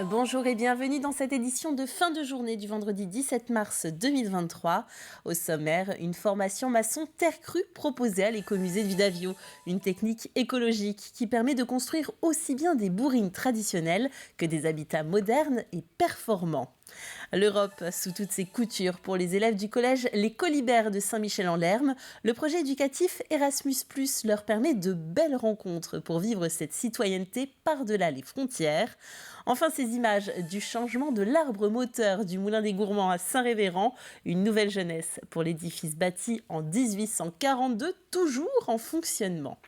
Bonjour et bienvenue dans cette édition de fin de journée du vendredi 17 mars 2023. Au sommaire, une formation maçon terre crue proposée à l'écomusée du Davio. Une technique écologique qui permet de construire aussi bien des bourrines traditionnelles que des habitats modernes et performants. L'Europe sous toutes ses coutures pour les élèves du collège Les Colibères de Saint-Michel-en-Lerme. Le projet éducatif Erasmus+ leur permet de belles rencontres pour vivre cette citoyenneté par-delà les frontières. Enfin, ces images du changement de l'arbre moteur du Moulin des Gourmands à Saint-Révérend, une nouvelle jeunesse pour l'édifice bâti en 1842, toujours en fonctionnement.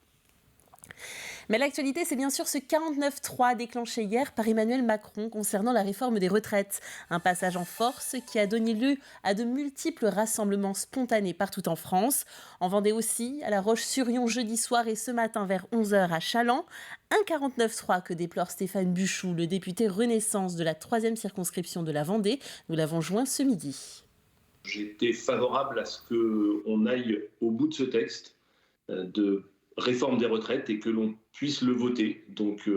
Mais l'actualité, c'est bien sûr ce 49.3 déclenché hier par Emmanuel Macron concernant la réforme des retraites. Un passage en force qui a donné lieu à de multiples rassemblements spontanés partout en France. En Vendée aussi, à La Roche-sur-Yon jeudi soir et ce matin vers 11h à Challans. Un 49.3 que déplore Stéphane Buchou, le député Renaissance de la 3e circonscription de la Vendée. Nous l'avons joint ce midi. J'étais favorable à ce qu'on aille au bout de ce texte de réforme des retraites et que l'on puisse le voter. Donc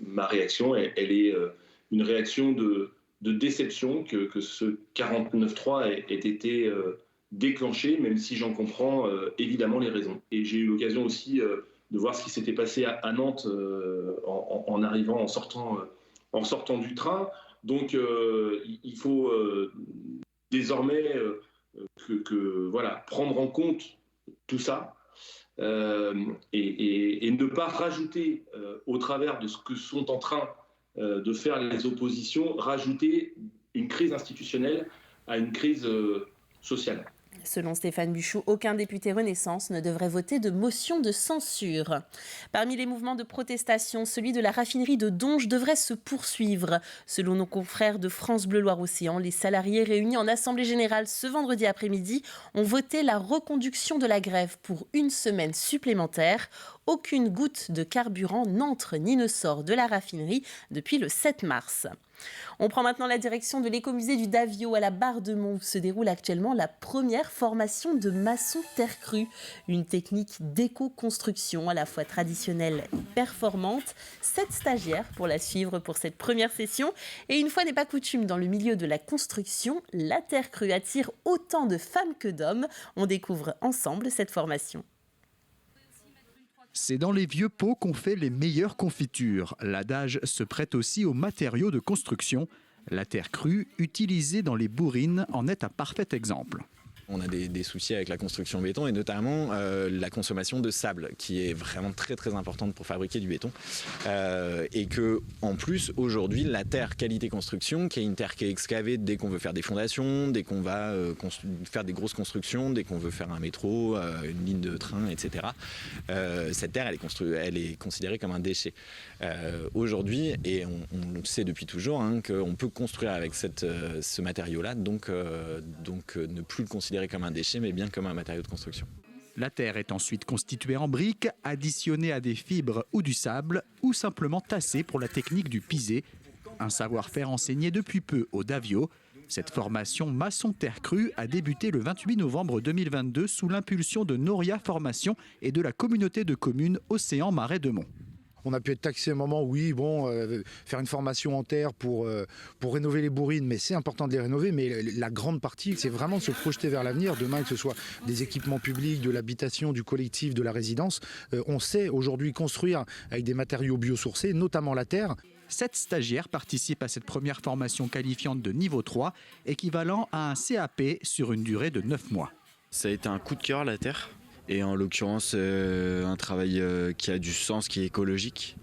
ma réaction, elle est une réaction de déception que ce 49.3 ait été déclenché, même si j'en comprends évidemment les raisons. Et j'ai eu l'occasion aussi de voir ce qui s'était passé à Nantes en arrivant, en sortant du train. Donc il faut désormais voilà, prendre en compte tout ça. Et ne pas rajouter au travers de ce que sont en train de faire les oppositions, rajouter une crise institutionnelle à une crise sociale. Selon Stéphane Buchou, aucun député Renaissance ne devrait voter de motion de censure. Parmi les mouvements de protestation, celui de la raffinerie de Donges devrait se poursuivre. Selon nos confrères de France Bleu Loire-Océan, les salariés réunis en assemblée générale ce vendredi après-midi ont voté la reconduction de la grève pour une semaine supplémentaire. Aucune goutte de carburant n'entre ni ne sort de la raffinerie depuis le 7 mars. On prend maintenant la direction de l'écomusée du Davio à la Barre-de-Mont où se déroule actuellement la première formation de maçon terre crue. Une technique d'éco-construction à la fois traditionnelle et performante. 7 stagiaires pour la suivre pour cette première session. Et une fois n'est pas coutume dans le milieu de la construction, la terre crue attire autant de femmes que d'hommes. On découvre ensemble cette formation. C'est dans les vieux pots qu'on fait les meilleures confitures. L'adage se prête aussi aux matériaux de construction. La terre crue, utilisée dans les bourrines, en est un parfait exemple. On a des soucis avec la construction béton et notamment la consommation de sable qui est vraiment très très importante pour fabriquer du béton et que en plus aujourd'hui la terre qualité construction qui est une terre qui est excavée dès qu'on veut faire des fondations, dès qu'on va faire des grosses constructions, dès qu'on veut faire un métro, une ligne de train, etc. Cette terre elle est considérée comme un déchet. Aujourd'hui, et on le sait depuis toujours, qu'on peut construire avec ce matériau-là, donc ne plus le considérer comme un déchet, mais bien comme un matériau de construction. La terre est ensuite constituée en briques, additionnée à des fibres ou du sable, ou simplement tassée pour la technique du pisé. Un savoir-faire enseigné depuis peu au Davio. Cette formation maçon terre crue a débuté le 28 novembre 2022 sous l'impulsion de Noria Formation et de la communauté de communes Océan Marais de Mont. On a pu être taxé à un moment, oui, faire une formation en terre pour rénover les bourrines, mais c'est important de les rénover. Mais la grande partie, c'est vraiment de se projeter vers l'avenir. Demain, que ce soit des équipements publics, de l'habitation, du collectif, de la résidence. On sait aujourd'hui construire avec des matériaux biosourcés, notamment la terre. 7 stagiaires participent à cette première formation qualifiante de niveau 3, équivalent à un CAP sur une durée de 9 mois. Ça a été un coup de cœur, la terre. Et en l'occurrence, un travail qui a du sens, qui est écologique.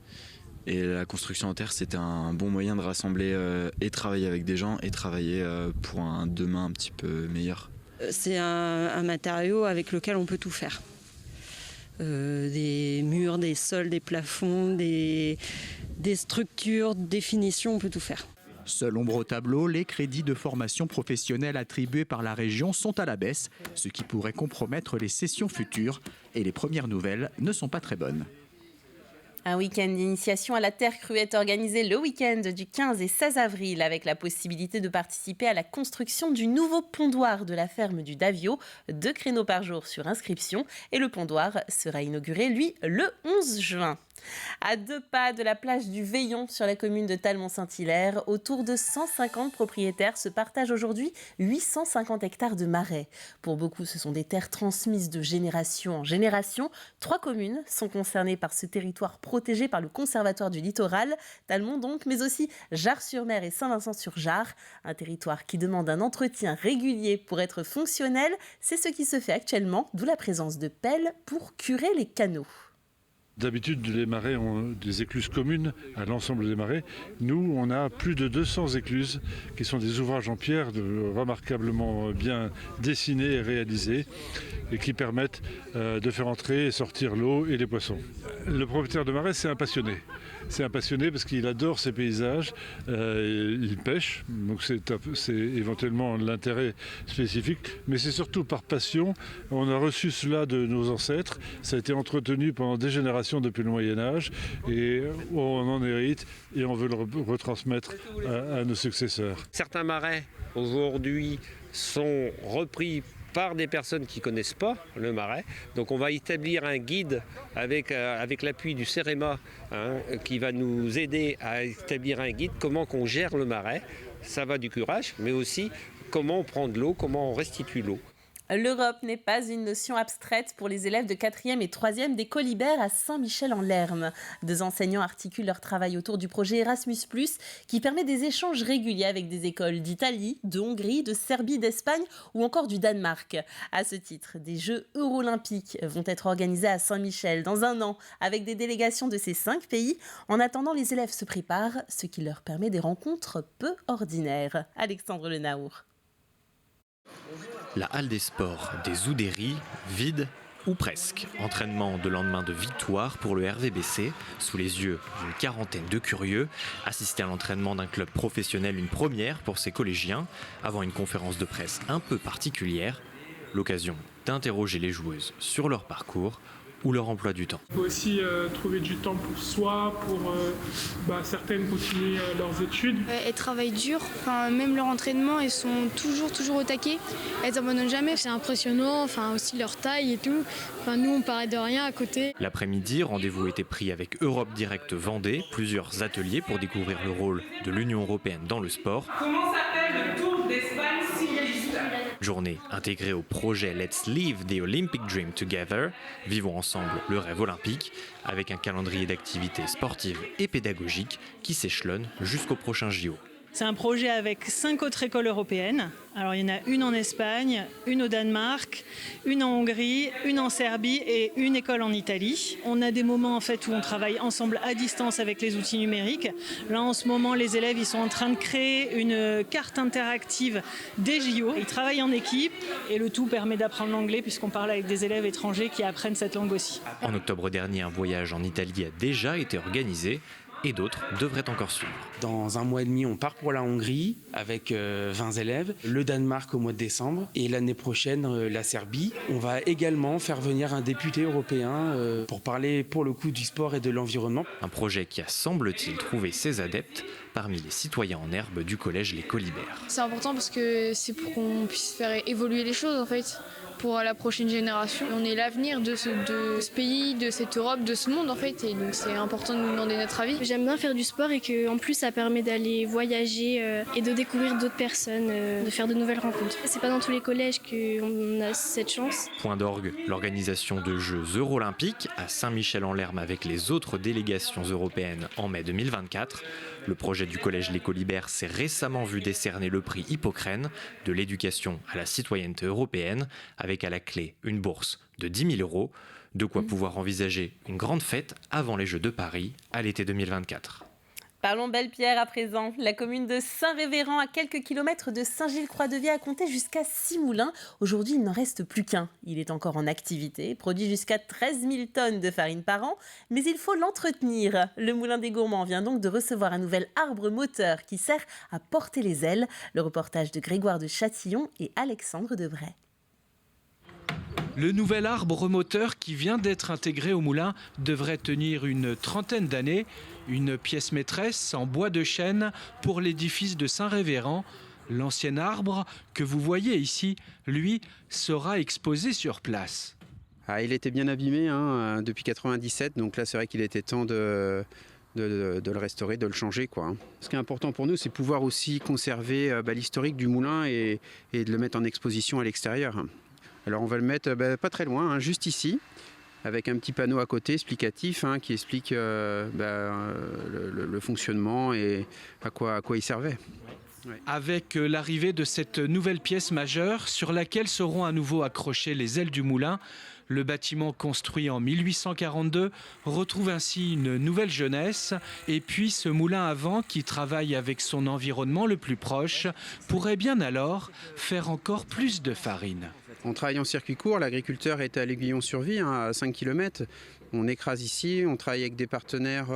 Et la construction en terre, c'était un bon moyen de rassembler et travailler avec des gens et travailler pour un demain un petit peu meilleur. C'est un matériau avec lequel on peut tout faire. Des murs, des sols, des plafonds, des structures, des finitions, on peut tout faire. Seule ombre au tableau, les crédits de formation professionnelle attribués par la région sont à la baisse, ce qui pourrait compromettre les sessions futures. Et les premières nouvelles ne sont pas très bonnes. Un week-end d'initiation à la terre crue est organisé le week-end du 15 et 16 avril avec la possibilité de participer à la construction du nouveau pondoir de la ferme du Davio. 2 créneaux par jour sur inscription et le pondoir sera inauguré, lui, le 11 juin. À 2 pas de la plage du Veillon sur la commune de Talmont-Saint-Hilaire, autour de 150 propriétaires se partagent aujourd'hui 850 hectares de marais. Pour beaucoup, ce sont des terres transmises de génération en génération. 3 communes sont concernées par ce territoire protégé par le Conservatoire du littoral, Talmont donc, mais aussi Jars-sur-Mer et Saint-Vincent-sur-Jars. Un territoire qui demande un entretien régulier pour être fonctionnel. C'est ce qui se fait actuellement, d'où la présence de pelles pour curer les canaux. D'habitude, les marais ont des écluses communes à l'ensemble des marais. Nous, on a plus de 200 écluses qui sont des ouvrages en pierre remarquablement bien dessinés et réalisés et qui permettent de faire entrer et sortir l'eau et les poissons. Le propriétaire de marais, c'est un passionné. C'est un passionné parce qu'il adore ces paysages, il pêche, donc c'est éventuellement l'intérêt spécifique, mais c'est surtout par passion. On a reçu cela de nos ancêtres, ça a été entretenu pendant des générations depuis le Moyen-Âge et on en hérite et on veut le retransmettre à nos successeurs. Certains marais aujourd'hui sont repris par des personnes qui ne connaissent pas le marais. Donc on va établir un guide avec l'appui du CEREMA qui va nous aider à établir un guide comment qu'on gère le marais. Ça va du curage, mais aussi comment on prend de l'eau, comment on restitue l'eau. L'Europe n'est pas une notion abstraite pour les élèves de 4e et 3e des Colibert à Saint-Michel-en-Lerme. 2 enseignants articulent leur travail autour du projet Erasmus+, qui permet des échanges réguliers avec des écoles d'Italie, de Hongrie, de Serbie, d'Espagne ou encore du Danemark. À ce titre, des Jeux Eurolympiques vont être organisés à Saint-Michel dans 1 an avec des délégations de ces 5 pays. En attendant, les élèves se préparent, ce qui leur permet des rencontres peu ordinaires. Alexandre Le Naour. La halle des sports des Oudéries, vide ou presque. Entraînement de lendemain de victoire pour le RVBC, sous les yeux d'une quarantaine de curieux. Assister à l'entraînement d'un club professionnel, une première pour ces collégiens, avant une conférence de presse un peu particulière. L'occasion d'interroger les joueuses sur leur parcours ou leur emploi du temps. Il faut aussi trouver du temps pour soi, pour certaines continuer leurs études. Elles travaillent dur, même leur entraînement, elles sont toujours au taquet, elles n'abandonnent jamais. C'est impressionnant, aussi leur taille et tout. Nous on paraît de rien à côté. L'après-midi, rendez-vous était pris avec Europe Direct Vendée, plusieurs ateliers pour découvrir le rôle de l'Union européenne dans le sport. Comment s'appelle le Tour d'Espagne cycliste ? Journée intégrée au projet Let's Live the Olympic Dream Together, vivons ensemble le rêve olympique, avec un calendrier d'activités sportives et pédagogiques qui s'échelonne jusqu'au prochain JO. C'est un projet avec 5 autres écoles européennes. Alors il y en a une en Espagne, une au Danemark, une en Hongrie, une en Serbie et une école en Italie. On a des moments en fait où on travaille ensemble à distance avec les outils numériques. Là en ce moment les élèves ils sont en train de créer une carte interactive des JO. Ils travaillent en équipe et le tout permet d'apprendre l'anglais puisqu'on parle avec des élèves étrangers qui apprennent cette langue aussi. En octobre dernier, un voyage en Italie a déjà été organisé. Et d'autres devraient encore suivre. Dans 1 mois et demi, on part pour la Hongrie avec 20 élèves, le Danemark au mois de décembre et l'année prochaine la Serbie. On va également faire venir un député européen pour parler pour le coup du sport et de l'environnement. Un projet qui a semble-t-il trouvé ses adeptes parmi les citoyens en herbe du collège Les Colibert. C'est important parce que c'est pour qu'on puisse faire évoluer les choses en fait. Pour la prochaine génération. On est l'avenir de ce pays, de cette Europe, de ce monde en fait, et donc c'est important de nous demander notre avis. J'aime bien faire du sport et qu'en plus ça permet d'aller voyager et de découvrir d'autres personnes, de faire de nouvelles rencontres. C'est pas dans tous les collèges qu'on a cette chance. Point d'orgue, l'organisation de Jeux Eurolympiques à Saint-Michel-en-Lerme avec les autres délégations européennes en mai 2024. Le projet du collège Les Colibert s'est récemment vu décerner le prix Hippocrène de l'éducation à la citoyenneté européenne, avec à la clé une bourse de 10 000 €, de quoi pouvoir envisager une grande fête avant les Jeux de Paris à l'été 2024. Parlons Belle-Pierre à présent. La commune de Saint-Révérend, à quelques kilomètres de Saint-Gilles-Croix-de-Vie, a compté jusqu'à 6 moulins. Aujourd'hui, il n'en reste plus qu'un. Il est encore en activité, produit jusqu'à 13 000 tonnes de farine par an, mais il faut l'entretenir. Le moulin des Gourmands vient donc de recevoir un nouvel arbre moteur qui sert à porter les ailes. Le reportage de Grégoire de Châtillon et Alexandre Debray. Le nouvel arbre moteur qui vient d'être intégré au moulin devrait tenir une trentaine d'années. Une pièce maîtresse en bois de chêne pour l'édifice de Saint-Révérend. L'ancien arbre que vous voyez ici, lui, sera exposé sur place. Il était bien abîmé depuis 97, donc là c'est vrai qu'il était temps de le restaurer, de le changer, quoi. Ce qui est important pour nous, c'est pouvoir aussi conserver l'historique du moulin et de le mettre en exposition à l'extérieur. Alors on va le mettre pas très loin, juste ici, avec un petit panneau à côté explicatif qui explique le fonctionnement et à quoi il servait. Ouais. Avec l'arrivée de cette nouvelle pièce majeure sur laquelle seront à nouveau accrochées les ailes du moulin, le bâtiment construit en 1842 retrouve ainsi une nouvelle jeunesse, et puis ce moulin à vent qui travaille avec son environnement le plus proche pourrait bien alors faire encore plus de farine. On travaille en circuit court, l'agriculteur est à l'Aiguillon-sur-Vie, à 5 km. On écrase ici, on travaille avec des partenaires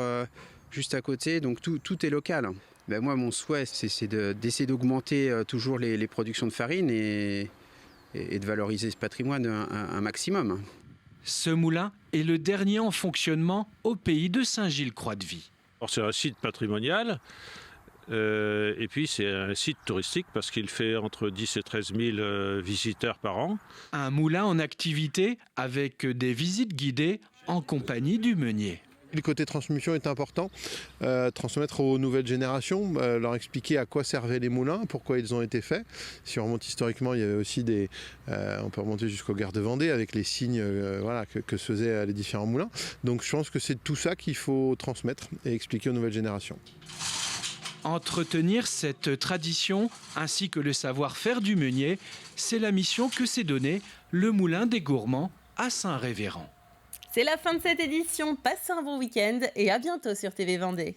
juste à côté, donc tout est local. Moi, mon souhait, c'est d'essayer d'augmenter toujours les productions de farine et de valoriser ce patrimoine un maximum. Ce moulin est le dernier en fonctionnement au pays de Saint-Gilles-Croix-de-Vie. C'est un site patrimonial et puis c'est un site touristique parce qu'il fait entre 10 et 13 000 visiteurs par an. Un moulin en activité avec des visites guidées en compagnie du meunier. Le côté transmission est important, transmettre aux nouvelles générations, leur expliquer à quoi servaient les moulins, pourquoi ils ont été faits. Si on remonte historiquement, il y avait aussi on peut remonter jusqu'aux guerres de Vendée avec les signes que se faisaient les différents moulins. Donc je pense que c'est tout ça qu'il faut transmettre et expliquer aux nouvelles générations. Entretenir cette tradition ainsi que le savoir-faire du meunier, c'est la mission que s'est donnée le Moulin des Gourmands à Saint-Révérend. C'est la fin de cette édition, passez un bon week-end et à bientôt sur TV Vendée.